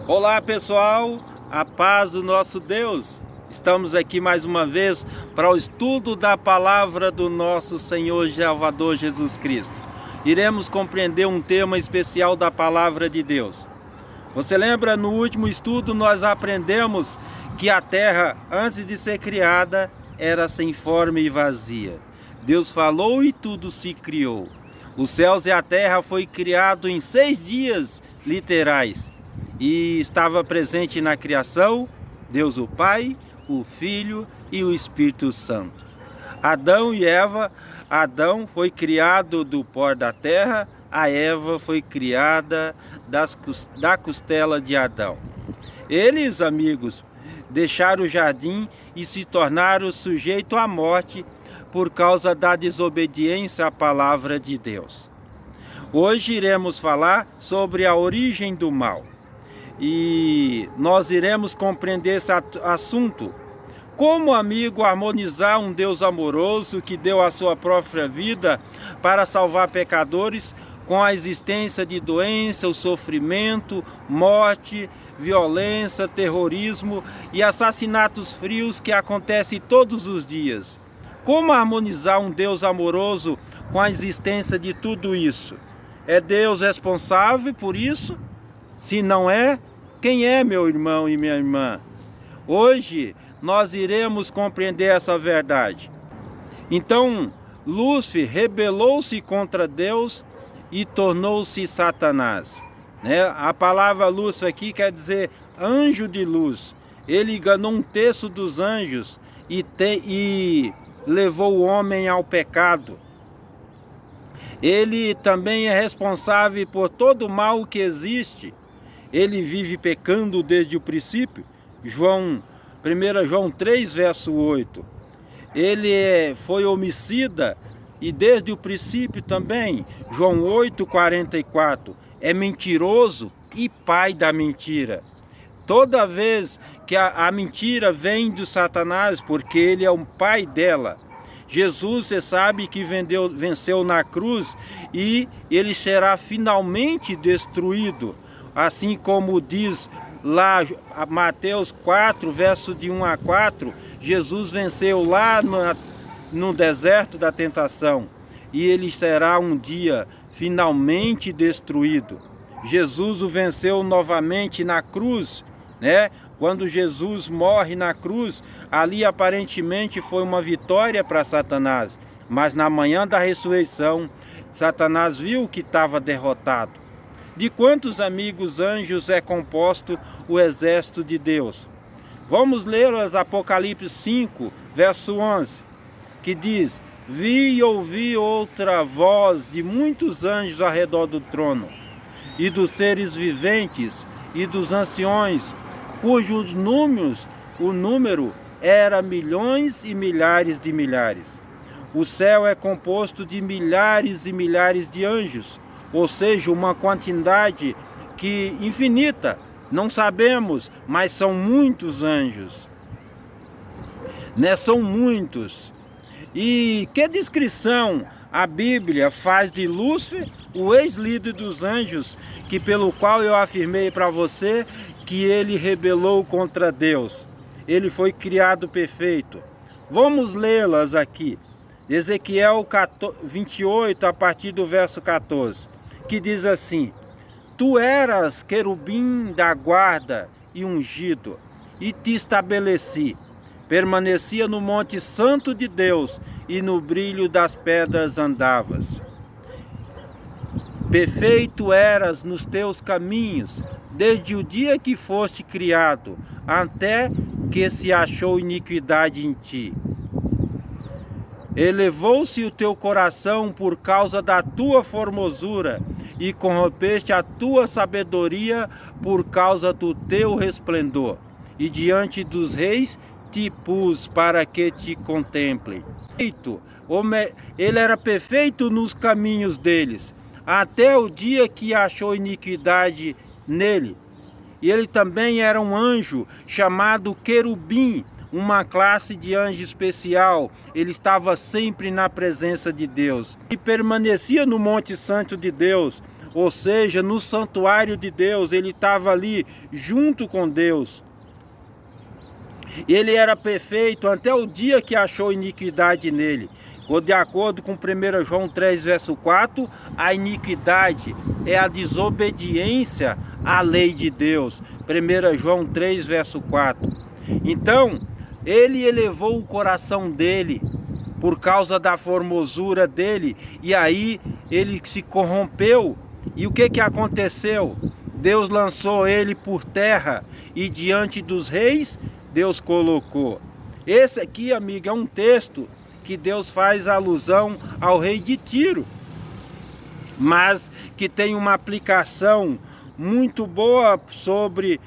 Olá pessoal, a paz do nosso Deus. Estamos aqui mais uma vez para o estudo da palavra do nosso Senhor e Salvador Jesus Cristo. Iremos compreender um tema especial da palavra de Deus. Você lembra, no último estudo nós aprendemos que a terra, antes de ser criada, era sem forma e vazia. Deus falou e tudo se criou. Os céus e a terra foi criado em 6 dias literais. E estava presente na criação Deus o Pai, o Filho e o Espírito Santo. Adão e Eva, Adão foi criado do pó da terra, a Eva foi criada da costela de Adão. Eles, amigos, deixaram o jardim e se tornaram sujeitos à morte por causa da desobediência à palavra de Deus. Hoje iremos falar sobre a origem do mal. E nós iremos compreender esse assunto. Como, amigo, harmonizar um Deus amoroso que deu a sua própria vida para salvar pecadores com a existência de doença, o sofrimento, morte, violência, terrorismo e assassinatos frios que acontecem todos os dias? Como harmonizar um Deus amoroso com a existência de tudo isso? É Deus responsável por isso? Se não é, quem é, meu irmão e minha irmã? Hoje nós iremos compreender essa verdade. Então, Lúcifer rebelou-se contra Deus e tornou-se Satanás. A palavra Lúcifer aqui quer dizer anjo de luz. Ele enganou um terço dos anjos e levou o homem ao pecado. Ele também é responsável por todo o mal que existe. Ele vive pecando desde o princípio. 1 João 3, verso 8. Ele foi homicida e desde o princípio também. João 8, 44. É mentiroso e pai da mentira. Toda vez que a mentira vem do Satanás, porque ele é o pai dela. Jesus, você sabe que venceu na cruz e ele será finalmente destruído. Assim como diz lá Mateus 4, verso de 1 a 4, Jesus venceu lá no deserto da tentação. E ele será um dia finalmente destruído. Jesus o venceu novamente na cruz, Quando Jesus morre na cruz, ali aparentemente foi uma vitória para Satanás. Mas na manhã da ressurreição, Satanás viu que estava derrotado. De quantos amigos anjos é composto o exército de Deus? Vamos ler os Apocalipse 5, verso 11, que diz: Vi e ouvi outra voz de muitos anjos ao redor do trono, e dos seres viventes, e dos anciões, cujos o número era milhões e milhares de milhares. O céu é composto de milhares e milhares de anjos, ou seja, uma quantidade infinita. Não sabemos, mas são muitos anjos. São muitos. E que descrição a Bíblia faz de Lúcifer, o ex-líder dos anjos, pelo qual eu afirmei para você que ele rebelou contra Deus. Ele foi criado perfeito. Vamos lê-las aqui. Ezequiel 28, a partir do verso 14, que diz assim: Tu eras querubim da guarda e ungido, e te estabeleci. Permanecia no monte santo de Deus, e no brilho das pedras andavas. Perfeito eras nos teus caminhos, desde o dia que foste criado, até que se achou iniquidade em ti. Elevou-se o teu coração por causa da tua formosura, e corrompeste a tua sabedoria por causa do teu resplendor. E diante dos reis te pus para que te contemplem. Ele era perfeito nos caminhos deles, até o dia que achou iniquidade nele. E ele também era um anjo chamado querubim, uma classe de anjo especial. Ele estava sempre na presença de Deus e permanecia no Monte Santo de Deus, ou seja, no santuário de Deus. Ele estava ali junto com Deus. Ele era perfeito até o dia que achou iniquidade nele. De acordo com 1 João 3, verso 4, a iniquidade é a desobediência à lei de Deus. 1 João 3, verso 4. Então, ele elevou o coração dele por causa da formosura dele, e aí ele se corrompeu. E o que aconteceu? Deus lançou ele por terra, e diante dos reis, Deus colocou. Esse aqui, amigo, é um texto que Deus faz alusão ao rei de Tiro, mas que tem uma aplicação muito boa sobre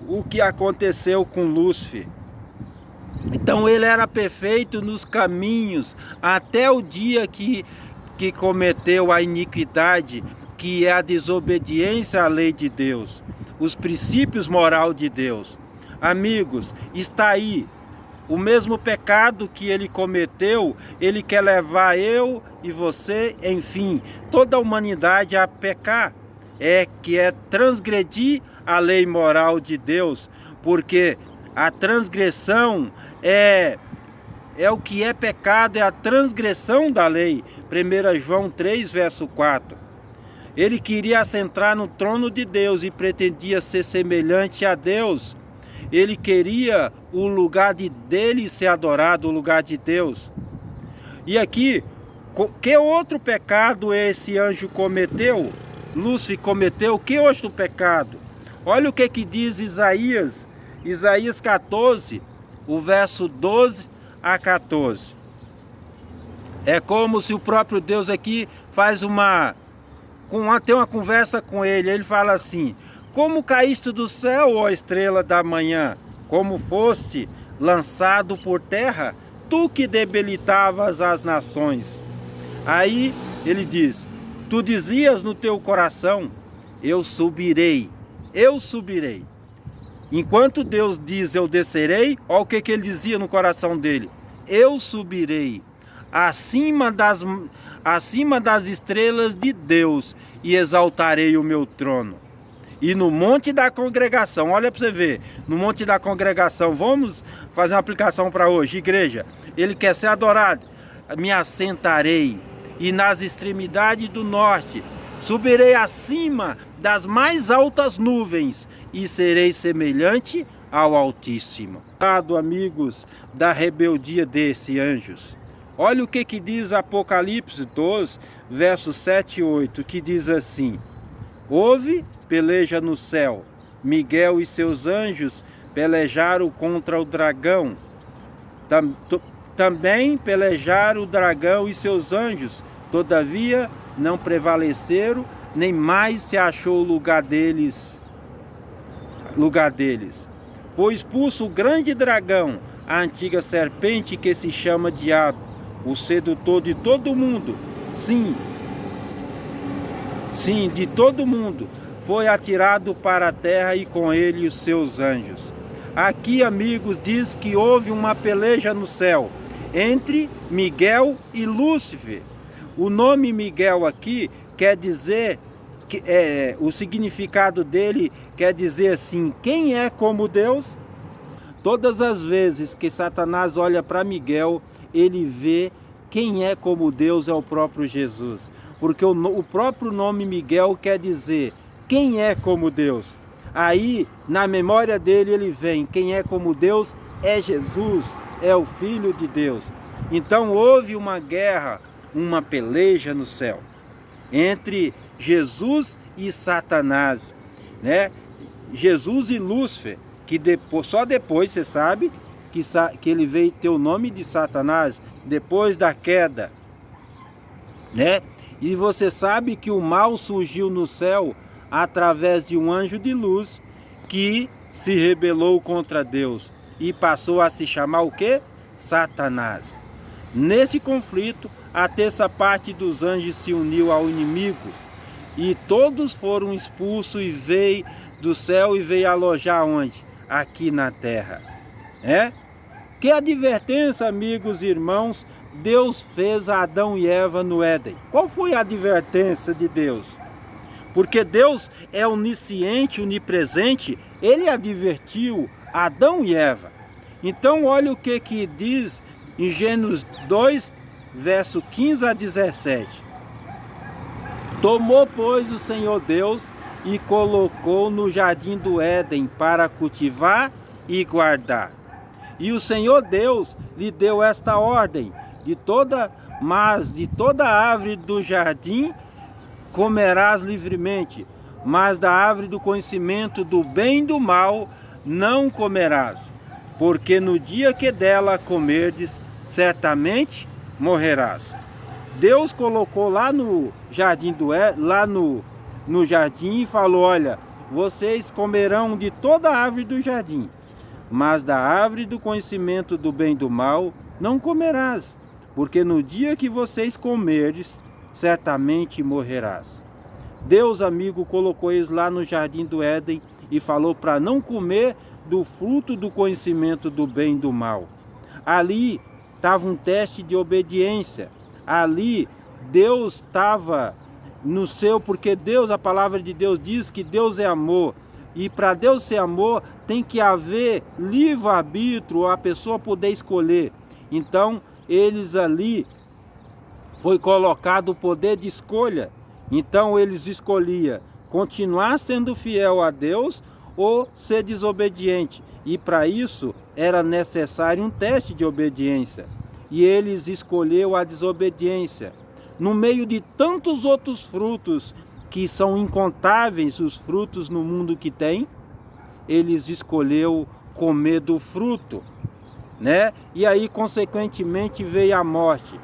o que aconteceu com Lúcifer. Então ele era perfeito nos caminhos até o dia que cometeu a iniquidade, que é a desobediência à lei de Deus, os princípios morais de Deus. Amigos, está aí o mesmo pecado que ele cometeu. Ele quer levar eu e você, enfim, toda a humanidade a pecar, que é transgredir a lei moral de Deus, porque a transgressão é o que é pecado, é a transgressão da lei. 1 João 3, verso 4. Ele queria assentar no trono de Deus e pretendia ser semelhante a Deus. Ele queria o lugar dele ser adorado, o lugar de Deus. E aqui, que outro pecado esse anjo cometeu? Lúcifer cometeu que outro pecado? Olha o que diz Isaías 14, o verso 12 a 14. É como se o próprio Deus aqui tem uma conversa com ele. Ele fala assim: como caíste do céu, ó estrela da manhã, como foste lançado por terra, tu que debilitavas as nações. Aí ele diz: tu dizias no teu coração, eu subirei. Enquanto Deus diz eu descerei, olha o que ele dizia no coração dele: eu subirei acima das estrelas de Deus e exaltarei o meu trono. E no monte da congregação, olha para você ver, no monte da congregação, vamos fazer uma aplicação para hoje, igreja. Ele quer ser adorado. Me assentarei, e nas extremidades do norte subirei acima das mais altas nuvens, e serei semelhante ao Altíssimo. Amigos, da rebeldia desses anjos. Olha o que diz Apocalipse 12, versos 7 e 8, que diz assim: houve peleja no céu, Miguel e seus anjos pelejaram contra o dragão. Também pelejaram o dragão e seus anjos, todavia não prevaleceram, nem mais se achou o lugar deles. Foi expulso o grande dragão, a antiga serpente que se chama Diabo, o sedutor de todo mundo. Sim, de todo mundo. Foi atirado para a terra e com ele os seus anjos. Aqui, amigos, diz que houve uma peleja no céu entre Miguel e Lúcifer. O nome Miguel aqui quer dizer, o significado dele quer dizer assim: quem é como Deus? Todas as vezes que Satanás olha para Miguel, ele vê quem é como Deus, é o próprio Jesus. Porque o próprio nome Miguel quer dizer quem é como Deus. Aí, na memória dele, ele vem: quem é como Deus é Jesus, é o Filho de Deus. Então houve uma guerra, uma peleja no céu entre Jesus e Satanás, né? Jesus e Lúcifer, que só depois você sabe que ele veio ter o nome de Satanás depois da queda, né? E você sabe que o mal surgiu no céu através de um anjo de luz que se rebelou contra Deus e passou a se chamar o quê? Satanás. Nesse conflito, a terça parte dos anjos se uniu ao inimigo e todos foram expulsos e veio do céu e veio alojar onde? Aqui na terra. Que advertência, amigos e irmãos, Deus fez a Adão e Eva no Éden. Qual foi a advertência de Deus? Porque Deus é onisciente, onipresente, ele advertiu Adão e Eva. Então olha o que diz em Gênesis 2, verso 15 a 17. Tomou, pois, o Senhor Deus e colocou no jardim do Éden para cultivar e guardar. E o Senhor Deus lhe deu esta ordem: de toda árvore do jardim comerás livremente, mas da árvore do conhecimento do bem e do mal não comerás, porque no dia que dela comerdes, certamente morrerás. Deus colocou lá no jardim no jardim e falou: olha, vocês comerão de toda a árvore do jardim, mas da árvore do conhecimento do bem e do mal não comerás, porque no dia que vocês comerdes, certamente morrerás. Deus, amigo, colocou eles lá no jardim do Éden e falou para não comer do fruto do conhecimento do bem e do mal. Ali estava um teste de obediência. Ali Deus estava no seu, porque Deus, a palavra de Deus diz que Deus é amor. E para Deus ser amor, tem que haver livre-arbítrio, a pessoa poder escolher. Então, eles ali foi colocado o poder de escolha. Então eles escolhiam continuar sendo fiel a Deus ou ser desobediente. E para isso era necessário um teste de obediência. E eles escolheram a desobediência. No meio de tantos outros frutos, que são incontáveis os frutos no mundo que tem, eles escolheram comer do fruto, né? E aí, consequentemente, veio a morte,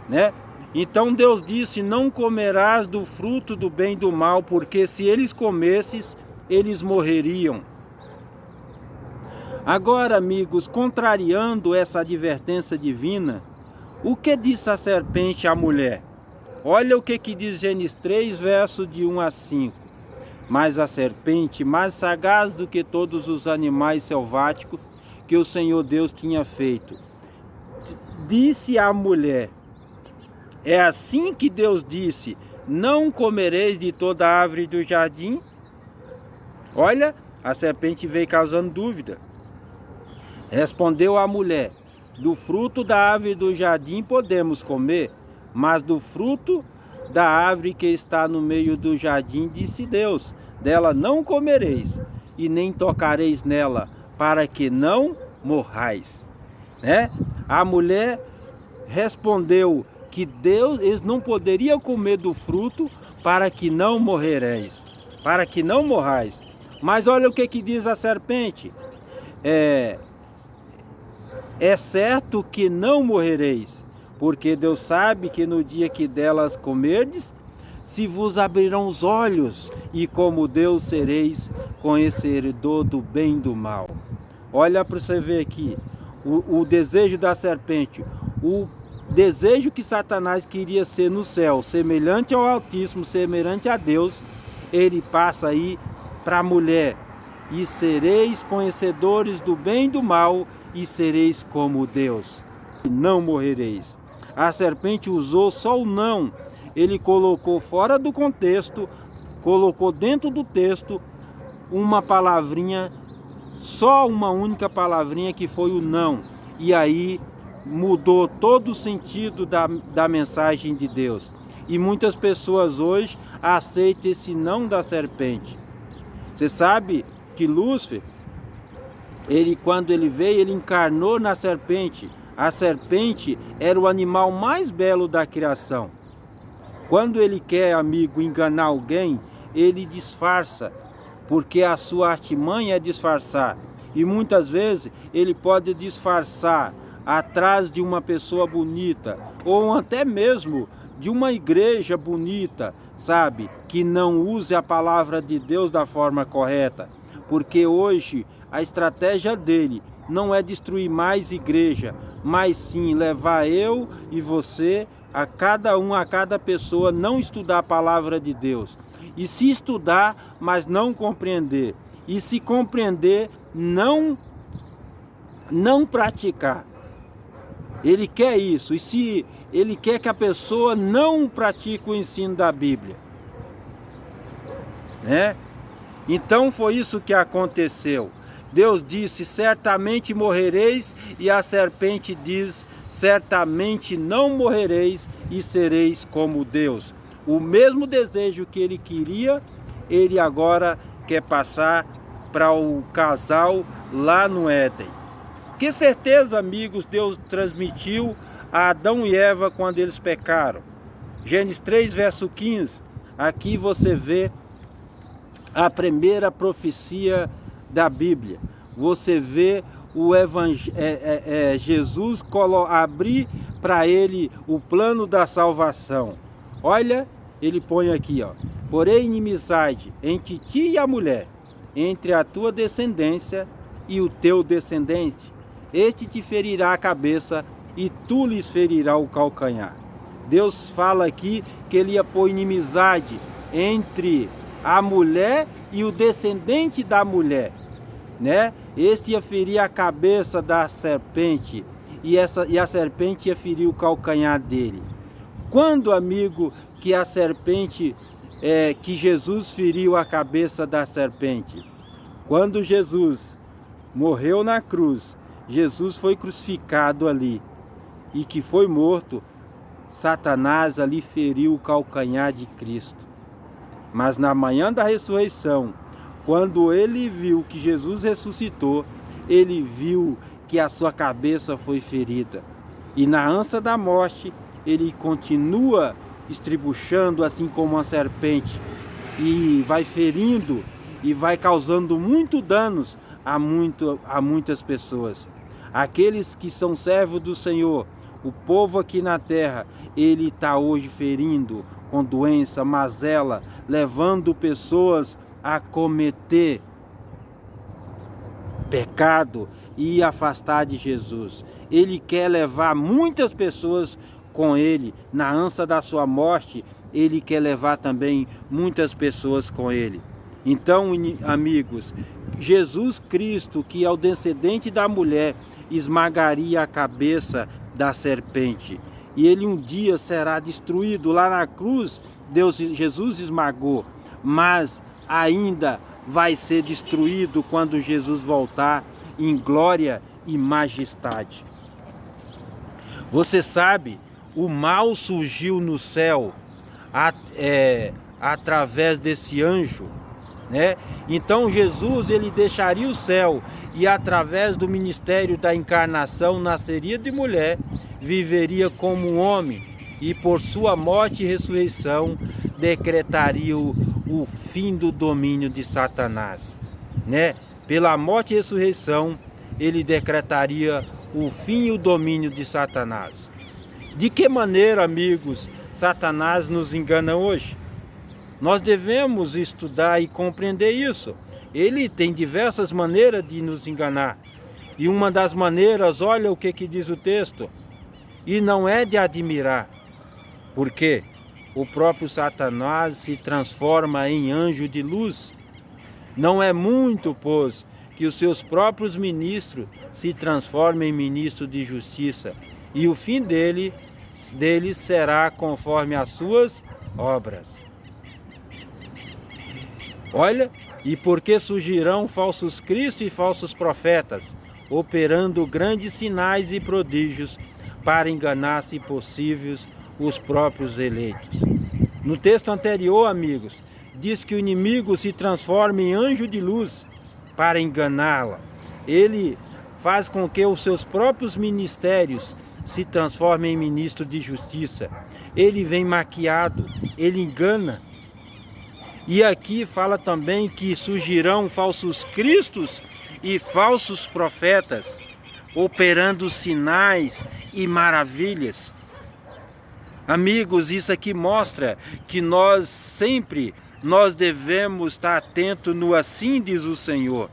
né? Então Deus disse: não comerás do fruto do bem e do mal, porque se eles comessem, eles morreriam. Agora, amigos, contrariando essa advertência divina, o que disse a serpente à mulher? Olha o que diz Gênesis 3, verso de 1 a 5. Mas a serpente, mais sagaz do que todos os animais selváticos que o Senhor Deus tinha feito, disse à mulher: é assim que Deus disse: não comereis de toda a árvore do jardim? Olha, a serpente veio causando dúvida. Respondeu a mulher: do fruto da árvore do jardim podemos comer, mas do fruto da árvore que está no meio do jardim, disse Deus: dela não comereis, e nem tocareis nela, para que não morrais. Né? A mulher respondeu que Deus, eles não poderiam comer do fruto para que não morrereis, para que não morrais. Mas olha o que diz a serpente: é certo que não morrereis, porque Deus sabe que no dia que delas comerdes, se vos abrirão os olhos, e como Deus sereis conhecedor do bem e do mal. Olha para você ver aqui, o desejo da serpente, o desejo que Satanás queria ser no céu, semelhante ao Altíssimo, semelhante a Deus, ele passa aí para a mulher: e sereis conhecedores do bem e do mal, e sereis como Deus, e não morrereis. A serpente usou só o não, ele colocou fora do contexto, colocou dentro do texto uma palavrinha, só uma única palavrinha, que foi o não, e aí mudou todo o sentido da mensagem de Deus. E muitas pessoas hoje aceitam esse não da serpente. Você sabe que Lúcifer, quando ele veio, ele encarnou na serpente. A serpente era o animal mais belo da criação. Quando ele quer, amigo, enganar alguém, ele disfarça, porque a sua artimanha é disfarçar. E muitas vezes ele pode disfarçar atrás de uma pessoa bonita, ou até mesmo de uma igreja bonita, sabe? Que não use a palavra de Deus da forma correta. Porque hoje a estratégia dele não é destruir mais igreja, mas sim levar eu e você, a cada pessoa, não estudar a palavra de Deus. E se estudar, mas não compreender. E se compreender, não praticar. Ele quer isso. E se ele quer que a pessoa não pratique o ensino da Bíblia. né? Então foi isso que aconteceu. Deus disse: certamente morrereis, e a serpente diz: certamente não morrereis e sereis como Deus. O mesmo desejo que ele queria, ele agora quer passar para o casal lá no Éden. Que certeza, amigos, Deus transmitiu a Adão e Eva quando eles pecaram. Gênesis 3, verso 15. Aqui você vê a primeira profecia da Bíblia. Você vê o Jesus abrir para ele o plano da salvação. Olha, ele põe aqui, ó: porém inimizade entre ti e a mulher, entre a tua descendência e o teu descendente. Este te ferirá a cabeça e tu lhes ferirá o calcanhar. Deus fala aqui que ele ia pôr inimizade entre a mulher e o descendente da mulher, né? Este ia ferir a cabeça da serpente e a serpente ia ferir o calcanhar dele. Quando, amigo, que a serpente, que Jesus feriu a cabeça da serpente? Quando Jesus morreu na cruz, Jesus foi crucificado ali e que foi morto, Satanás ali feriu o calcanhar de Cristo. Mas na manhã da ressurreição, quando ele viu que Jesus ressuscitou, ele viu que a sua cabeça foi ferida. E na ânsia da morte, ele continua estribuchando assim como uma serpente. E vai ferindo e vai causando muito danos a muitas pessoas. Aqueles que são servos do Senhor, o povo aqui na terra, ele está hoje ferindo com doença, mazela, levando pessoas a cometer pecado e afastar de Jesus. Ele quer levar muitas pessoas com ele. Na ânsia da sua morte, ele quer levar também muitas pessoas com ele. Então, amigos, Jesus Cristo, que é o descendente da mulher, esmagaria a cabeça da serpente. E ele um dia será destruído. Lá na cruz, Jesus esmagou, mas ainda vai ser destruído quando Jesus voltar em glória e majestade. Você sabe, o mal surgiu no céu através desse anjo, né? Então Jesus, ele deixaria o céu e através do ministério da encarnação nasceria de mulher, viveria como um homem e por sua morte e ressurreição decretaria o fim do domínio de Satanás, né? Pela morte e ressurreição ele decretaria o fim e o domínio de Satanás. De que maneira, amigos, Satanás nos engana hoje? Nós devemos estudar e compreender isso. Ele tem diversas maneiras de nos enganar. E uma das maneiras, olha o que diz o texto. E não é de admirar. Porque o próprio Satanás se transforma em anjo de luz. Não é muito, pois, que os seus próprios ministros se transformem em ministros de justiça. E o fim deles será conforme as suas obras. Olha, e porque surgirão falsos cristos e falsos profetas, operando grandes sinais e prodígios para enganar, se possíveis, os próprios eleitos. No texto anterior, amigos, diz que o inimigo se transforma em anjo de luz para enganá-la. Ele faz com que os seus próprios ministérios se transformem em ministro de justiça. Ele vem maquiado, ele engana. E aqui fala também que surgirão falsos cristos e falsos profetas, operando sinais e maravilhas. Amigos, isso aqui mostra que nós devemos estar atentos no assim diz o Senhor.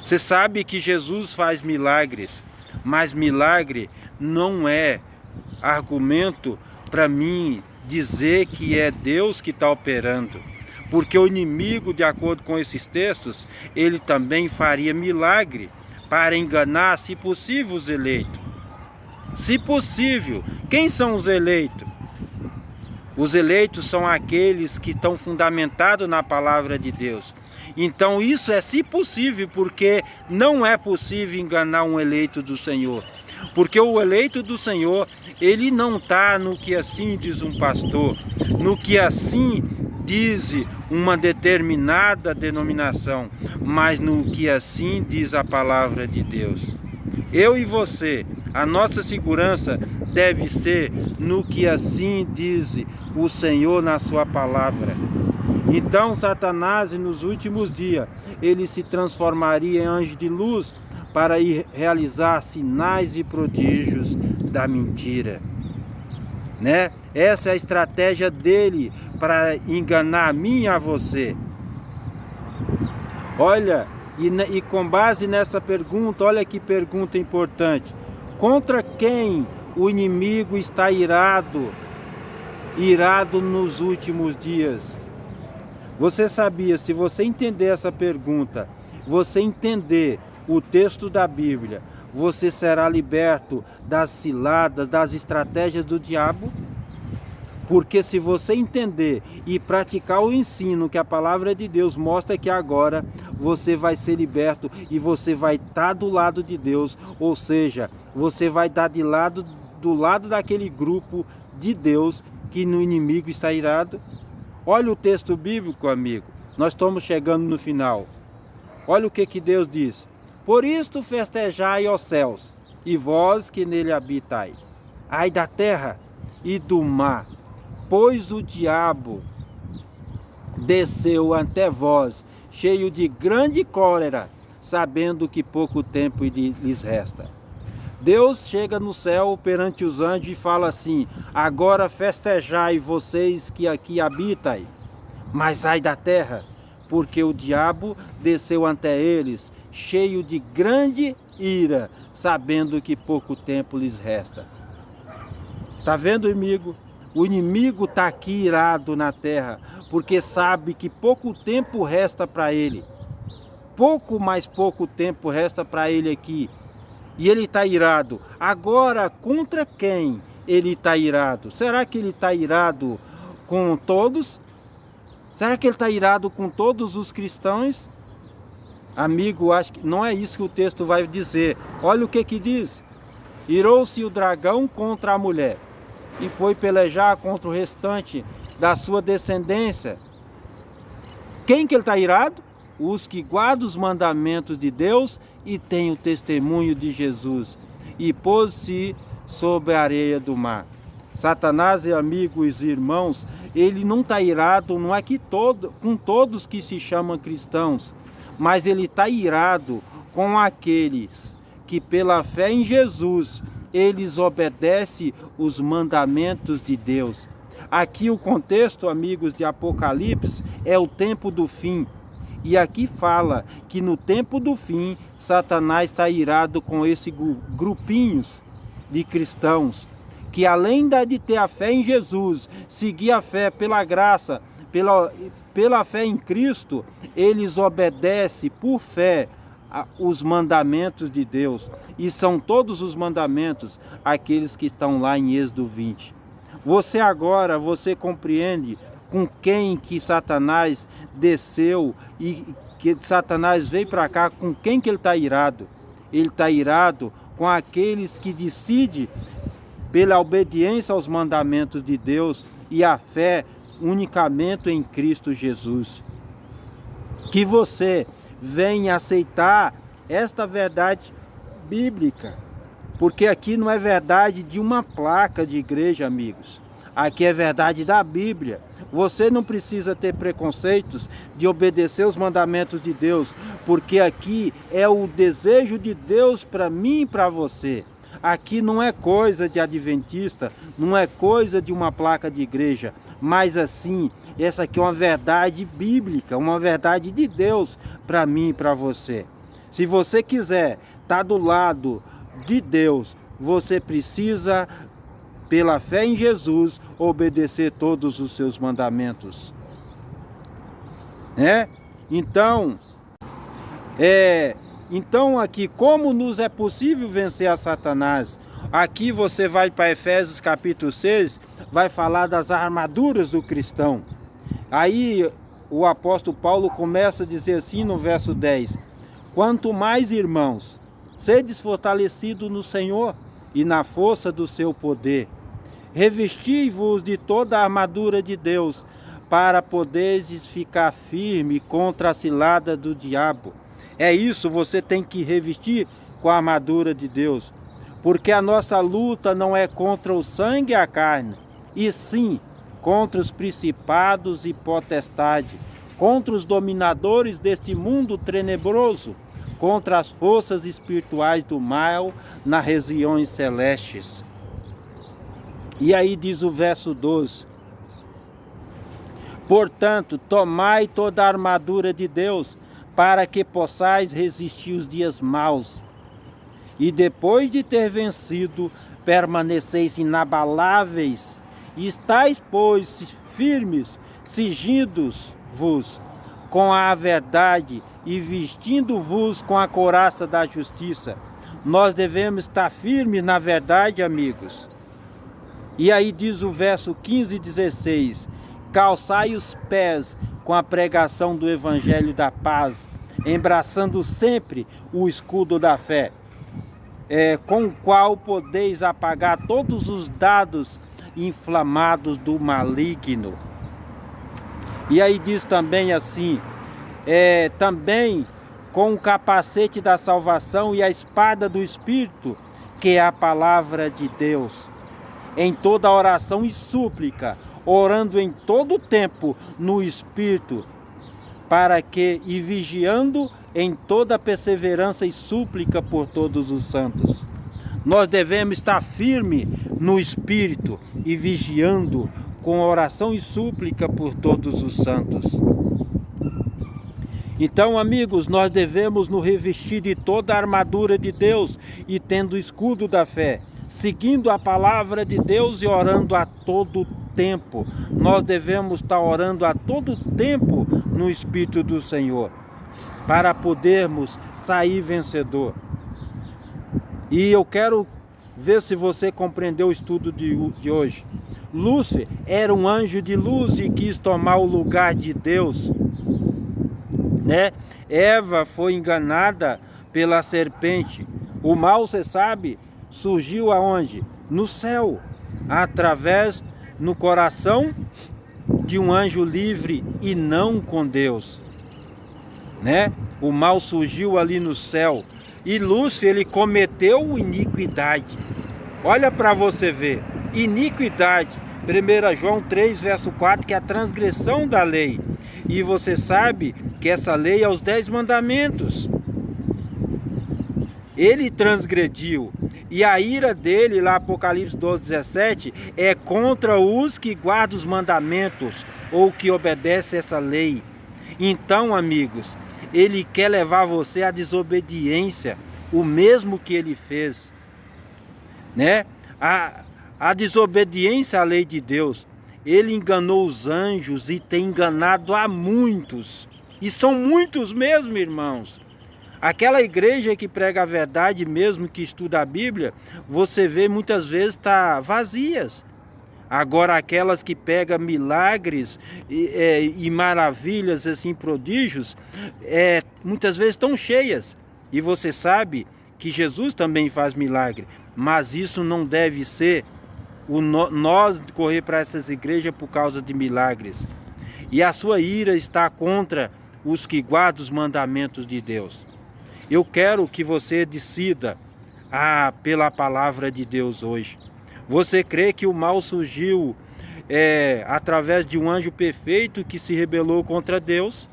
Você sabe que Jesus faz milagres, mas milagre não é argumento para mim dizer que é Deus que está operando. Porque o inimigo, de acordo com esses textos, ele também faria milagre para enganar, se possível, os eleitos. Se possível, quem são os eleitos? Os eleitos são aqueles que estão fundamentados na palavra de Deus. Então isso é se possível, porque não é possível enganar um eleito do Senhor. Porque o eleito do Senhor, ele não está no que assim diz um pastor, no que assim diz uma determinada denominação, mas no que assim diz a palavra de Deus. Eu e você, a nossa segurança deve ser no que assim diz o Senhor na sua palavra. Então Satanás, nos últimos dias, ele se transformaria em anjo de luz para ir realizar sinais e prodígios da mentira, né? Essa é a estratégia dele para enganar a mim e a você. Olha, e com base nessa pergunta, olha que pergunta importante. Contra quem o inimigo está irado nos últimos dias? Você sabia, se você entender essa pergunta, você entender o texto da Bíblia, você será liberto das ciladas, das estratégias do diabo? Porque se você entender e praticar o ensino que a palavra de Deus mostra, que agora você vai ser liberto e você vai estar do lado de Deus, ou seja, você vai estar do lado daquele grupo de Deus que no inimigo está irado. Olha o texto bíblico, amigo, nós estamos chegando no final. Olha o que Deus diz: por isto festejai, ó céus, e vós que nele habitai. Ai da terra e do mar, pois o diabo desceu ante vós, cheio de grande cólera, sabendo que pouco tempo lhes resta. Deus chega no céu perante os anjos e fala assim: agora festejai vocês que aqui habitai. Mas ai da terra, porque o diabo desceu ante eles, cheio de grande ira, sabendo que pouco tempo lhes resta. Tá vendo, amigo? O inimigo está aqui irado na terra, porque sabe que pouco tempo resta para ele. Pouco tempo resta para ele aqui. E ele está irado. Agora, contra quem ele está irado? Será que ele está irado com todos? Será que ele está irado com todos os cristãos? Amigo, acho que não é isso que o texto vai dizer. Olha o que diz. Irou-se o dragão contra a mulher e foi pelejar contra o restante da sua descendência. Quem que ele está irado? Os que guardam os mandamentos de Deus e têm o testemunho de Jesus. E pôs-se sobre a areia do mar. Satanás, amigos e irmãos, ele não está irado, não é que com todos que se chamam cristãos, mas ele está irado com aqueles que pela fé em Jesus, eles obedecem os mandamentos de Deus. Aqui o contexto, amigos, de Apocalipse é o tempo do fim. E aqui fala que no tempo do fim, Satanás está irado com esses grupinhos de cristãos, que além de ter a fé em Jesus, seguir a fé pela graça, pela fé em Cristo, eles obedecem por fé os mandamentos de Deus. E são todos os mandamentos aqueles que estão lá em Êxodo 20. Você agora, você compreende com quem que Satanás desceu e que Satanás veio para cá, com quem que ele está irado? Ele está irado com aqueles que decidem pela obediência aos mandamentos de Deus e a fé unicamente em Cristo Jesus. Que você venha aceitar esta verdade bíblica, porque aqui não é verdade de uma placa de igreja, amigos. Aqui é verdade da Bíblia. Você não precisa ter preconceitos de obedecer os mandamentos de Deus, porque aqui é o desejo de Deus para mim e para você. Aqui não é coisa de adventista, não é coisa de uma placa de igreja, mas assim, essa aqui é uma verdade bíblica, uma verdade de Deus para mim e para você. Se você quiser estar do lado de Deus, você precisa, pela fé em Jesus, obedecer todos os seus mandamentos. Então aqui, como nos é possível vencer a Satanás? Aqui você vai para Efésios capítulo 6 vai falar das armaduras do cristão. Aí o apóstolo Paulo começa a dizer assim no verso 10: quanto mais, irmãos, sedes fortalecidos no Senhor e na força do seu poder, revesti-vos de toda a armadura de Deus, para poderes ficar firme contra a cilada do diabo. É isso, você tem que revestir com a armadura de Deus, porque a nossa luta não é contra o sangue e a carne, e sim contra os principados e potestades, contra os dominadores deste mundo tenebroso, contra as forças espirituais do mal nas regiões celestes. E aí diz o verso 12: portanto, tomai toda a armadura de Deus, para que possais resistir os dias maus, e depois de ter vencido, permaneceis inabaláveis, e estáis, pois, firmes, cingindo-vos com a verdade e vestindo-vos com a couraça da justiça. Nós devemos estar firmes na verdade, amigos. E aí diz o verso 15 e 16: calçai os pés com a pregação do evangelho da paz, embraçando sempre o escudo da fé, com o qual podeis apagar todos os dardos inflamados do maligno. E aí diz também assim: também com o capacete da salvação e a espada do Espírito, que é a palavra de Deus, em toda oração e súplica, orando em todo tempo no Espírito, e vigiando em toda perseverança e súplica por todos os santos. Nós devemos estar firmes no Espírito e vigiando com oração e súplica por todos os santos. Então, amigos, nós devemos nos revestir de toda a armadura de Deus e tendo o escudo da fé, seguindo a palavra de Deus e orando a todo tempo. Nós devemos estar orando a todo tempo no Espírito do Senhor, para podermos sair vencedor. E eu quero ver se você compreendeu o estudo de hoje. Lúcifer era um anjo de luz e quis tomar o lugar de Deus, né? Eva foi enganada pela serpente. O mal, você sabe, surgiu aonde? No céu, através no coração de um anjo livre e não com Deus, né? O mal surgiu ali no céu e Lúcifer, ele cometeu iniquidade. Olha para você ver, iniquidade. 1 João 3, verso 4, que é a transgressão da lei. E você sabe que essa lei é os 10 mandamentos. Ele transgrediu. E a ira dele, lá Apocalipse 12, 17, é contra os que guardam os mandamentos ou que obedecem essa lei. Então, amigos, ele quer levar você à desobediência, o mesmo que ele fez, né? A desobediência à lei de Deus. Ele enganou os anjos e tem enganado a muitos. E são muitos mesmo, irmãos. Aquela igreja que prega a verdade mesmo, que estuda a Bíblia, você vê muitas vezes está vazias. Agora aquelas que pegam milagres e maravilhas, assim, prodígios, muitas vezes estão cheias. E você sabe que Jesus também faz milagre. Mas isso não deve ser nós correr para essas igrejas por causa de milagres. E a sua ira está contra os que guardam os mandamentos de Deus. Eu quero que você decida pela palavra de Deus hoje. Você crê que o mal surgiu através de um anjo perfeito que se rebelou contra Deus?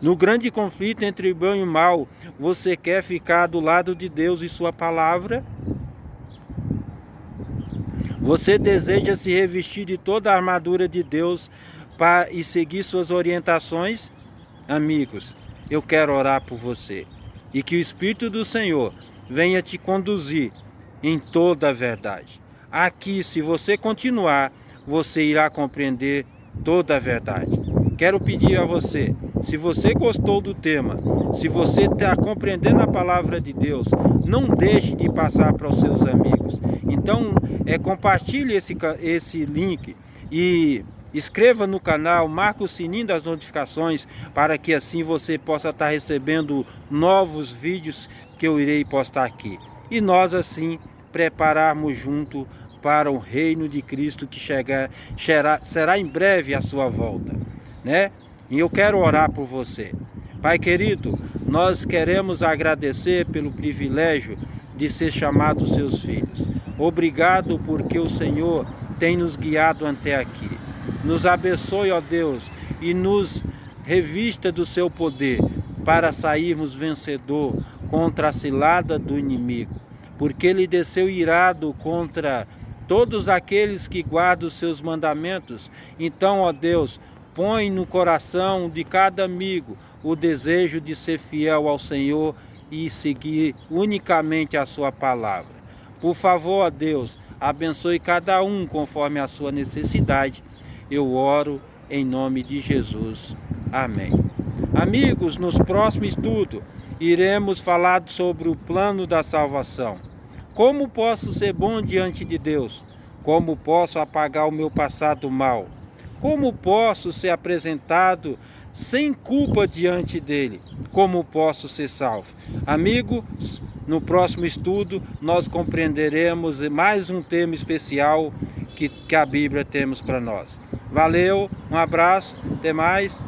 No grande conflito entre o bem e o mal, você quer ficar do lado de Deus e sua palavra? Você deseja se revestir de toda a armadura de Deus e seguir suas orientações? Amigos, eu quero orar por você. E que o Espírito do Senhor venha te conduzir em toda a verdade. Aqui, se você continuar, você irá compreender toda a verdade. Quero pedir a você Se você gostou do tema, se você está compreendendo a palavra de Deus, não deixe de passar para os seus amigos. Então, compartilhe esse link e inscreva no canal, marque o sininho das notificações para que assim você possa estar recebendo novos vídeos que eu irei postar aqui. E nós assim prepararmos junto para o reino de Cristo que será em breve a sua volta, né? E eu quero orar por você. Pai querido, nós queremos agradecer pelo privilégio de ser chamados seus filhos. Obrigado porque o Senhor tem nos guiado até aqui. Nos abençoe, ó Deus, e nos revista do seu poder para sairmos vencedor contra a cilada do inimigo. Porque ele desceu irado contra todos aqueles que guardam os seus mandamentos. Então, ó Deus, põe no coração de cada amigo o desejo de ser fiel ao Senhor e seguir unicamente a sua palavra. Por favor, ó Deus, abençoe cada um conforme a sua necessidade. Eu oro em nome de Jesus. Amém. Amigos, nos próximos estudos, iremos falar sobre o plano da salvação. Como posso ser bom diante de Deus? Como posso apagar o meu passado mal? Como posso ser apresentado sem culpa diante dele? Como posso ser salvo? Amigos, no próximo estudo nós compreenderemos mais um tema especial que a Bíblia temos para nós. Valeu, um abraço, até mais.